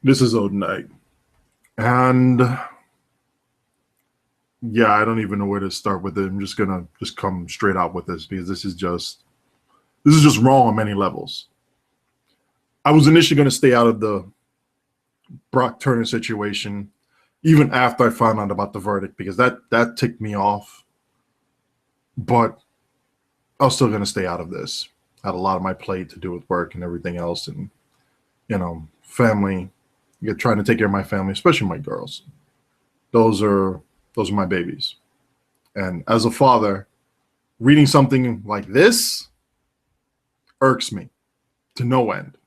This is OdenKnight. And yeah, I don't even know where to start with it. I'm just gonna just come straight out with this because this is just wrong on many levels. I was initially gonna stay out of the Brock Turner situation even after I found out about the verdict because that ticked me off. But I was still gonna stay out of this. I had a lot of my plate to do with work and everything else, and family. Trying to take care of my family, especially my girls. Those are those are my babies. And as a father, reading something like this irks me to no end.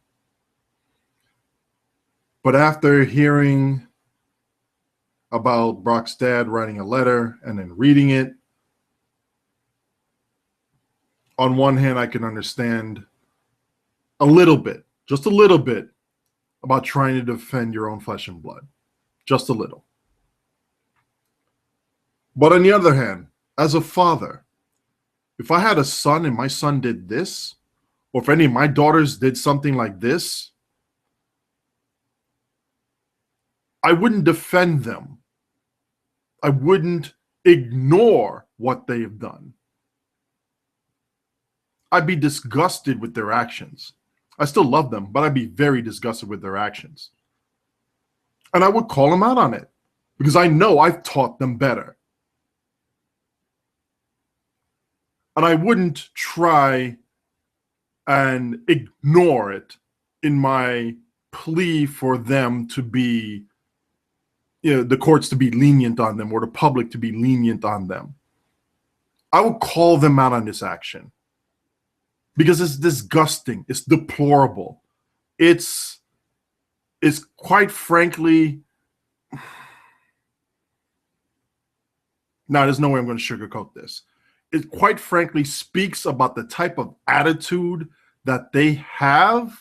But after hearing about Brock's dad writing a letter and then reading it, on one hand, I can understand a little bit, just a little bit, about trying to defend your own flesh and blood. Just a little. But on the other hand, as a father, if I had a son and my son did this, or if any of my daughters did something like this, I wouldn't defend them. I wouldn't ignore what they've done. I'd be disgusted with their actions. I still love them, but I'd be very disgusted with their actions. And I would call them out on it because I know I've taught them better. And I wouldn't try and ignore it in my plea for them to be, the courts to be lenient on them or the public to be lenient on them. I would call them out on this action because it's disgusting. It's deplorable. It's quite frankly, now there's no way I'm going to sugarcoat this. It quite frankly speaks about the type of attitude that they have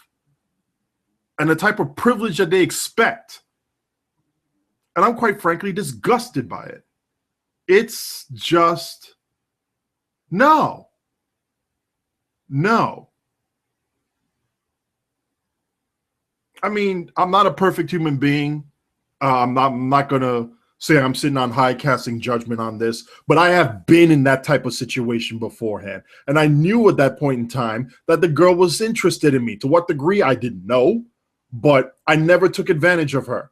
and the type of privilege that they expect. And I'm quite frankly disgusted by it. It's just, no. I mean, I'm not a perfect human being. I'm not going to say I'm sitting on high casting judgment on this, but I have been in that type of situation beforehand. And I knew at that point in time that the girl was interested in me. To what degree, I didn't know, but I never took advantage of her.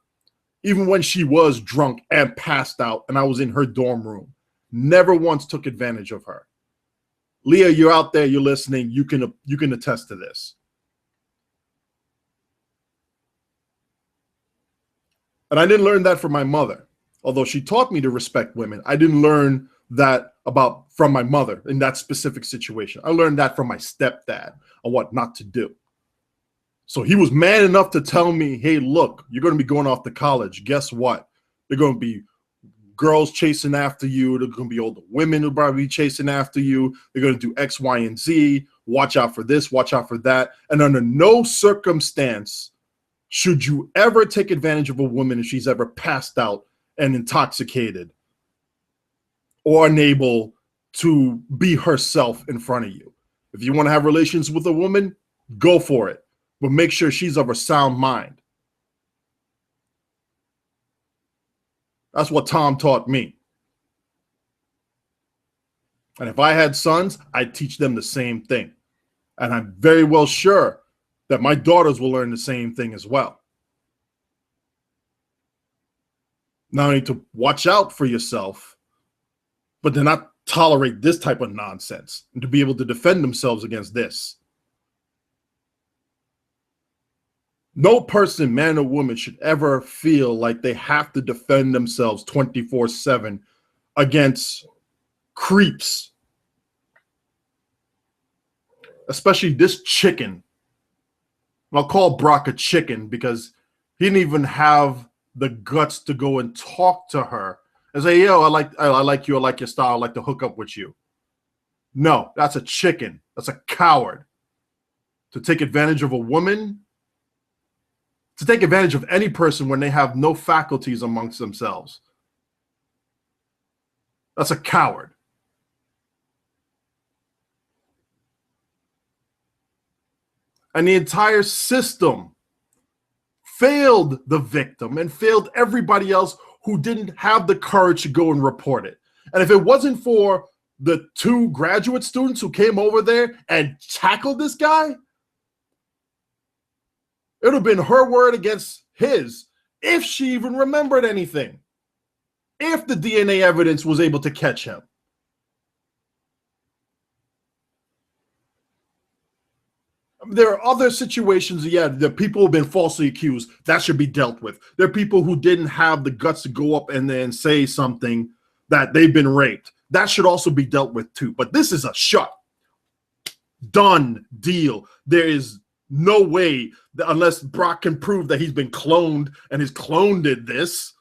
Even when she was drunk and passed out and I was in her dorm room, never once took advantage of her. Leah, you're out there, you're listening, you can attest to this. And I didn't learn that from my mother. Although she taught me to respect women, I didn't learn that from my mother in that specific situation. I learned that from my stepdad on what not to do. So he was man enough to tell me, hey, look, you're going to be going off to college. Guess what? There are going to be girls chasing after you. There are going to be older women who probably be chasing after you. They're going to do X, Y, and Z. Watch out for this. Watch out for that. And under no circumstance should you ever take advantage of a woman if she's ever passed out and intoxicated or unable to be herself in front of you. If you want to have relations with a woman, go for it. But make sure she's of a sound mind. That's what Tom taught me. And if I had sons, I'd teach them the same thing. And I'm very well sure that my daughters will learn the same thing as well. Not only to watch out for yourself, but to not tolerate this type of nonsense and to be able to defend themselves against this. No person, man or woman, should ever feel like they have to defend themselves 24/7 against creeps. Especially this chicken. I'll call Brock a chicken because he didn't even have the guts to go and talk to her and say, yo, I like you, I like your style, I like to hook up with you. No, that's a chicken. That's a coward. To take advantage of a woman, to take advantage of any person when they have no faculties amongst themselves. That's a coward. And the entire system failed the victim and failed everybody else who didn't have the courage to go and report it. And if it wasn't for the 2 graduate students who came over there and tackled this guy, it would have been her word against his, if she even remembered anything, if the DNA evidence was able to catch him. There are other situations, yeah, the people who've been falsely accused, that should be dealt with. There are people who didn't have the guts to go up and then say something that they've been raped. That should also be dealt with too. But this is a shut, done deal. There is no way that unless Brock can prove that he's been cloned and his clone did this.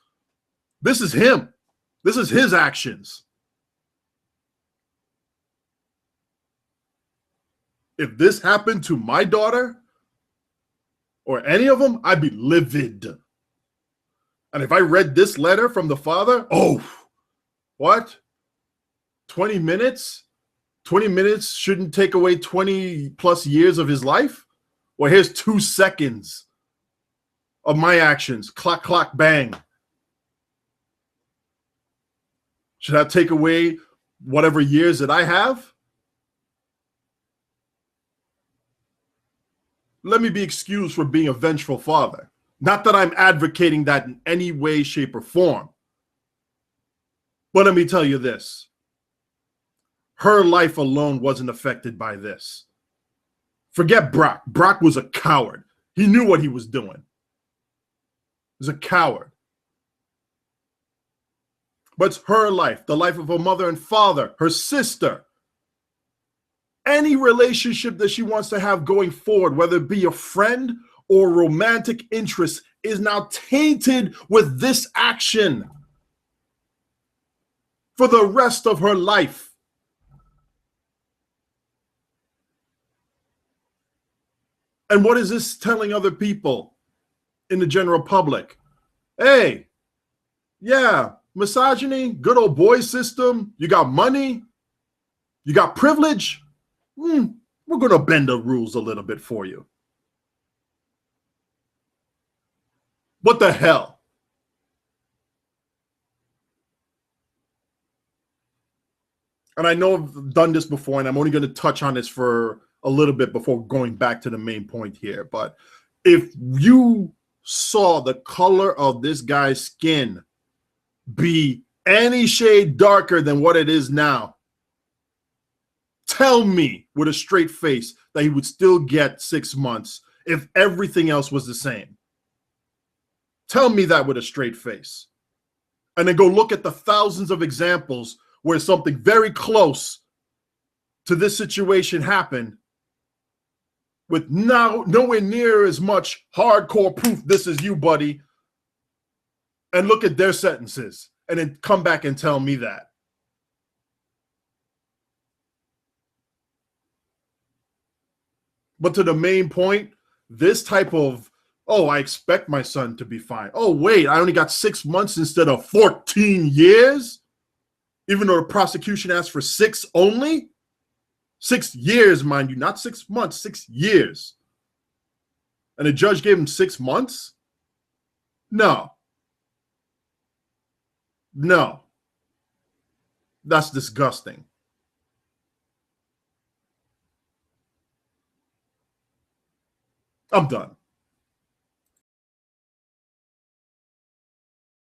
This is him. This is his actions. If this happened to my daughter or any of them, I'd be livid. And if I read this letter from the father, oh, what? 20 minutes? 20 minutes shouldn't take away 20 plus years of his life? Well, here's 2 seconds of my actions. Clock, clock, bang. Should I take away whatever years that I have? Let me be excused for being a vengeful father. Not that I'm advocating that in any way, shape, or form. But let me tell you this. Her life alone wasn't affected by this. Forget Brock. Brock was a coward. He knew what he was doing. He was a coward. But it's her life, the life of her mother and father, her sister. Any relationship that she wants to have going forward, whether it be a friend or romantic interest, is now tainted with this action for the rest of her life. And what is this telling other people in the general public? Hey, yeah, misogyny, good old boy system, you got money, you got privilege. We're going to bend the rules a little bit for you. What the hell? And I know I've done this before, and I'm only going to touch on this for a little bit before going back to the main point here. But if you saw the color of this guy's skin be any shade darker than what it is now, tell me with a straight face that he would still get 6 months if everything else was the same. Tell me that with a straight face. And then go look at the thousands of examples where something very close to this situation happened with nowhere near as much hardcore proof, this is you, buddy, and look at their sentences and then come back and tell me that. But to the main point, this type of, oh, I expect my son to be fine. Oh, wait, I only got 6 months instead of 14 years? Even though the prosecution asked for 6 only? 6 years, mind you, not 6 months, 6 years. And the judge gave him 6 months? No. No. That's disgusting. I'm done.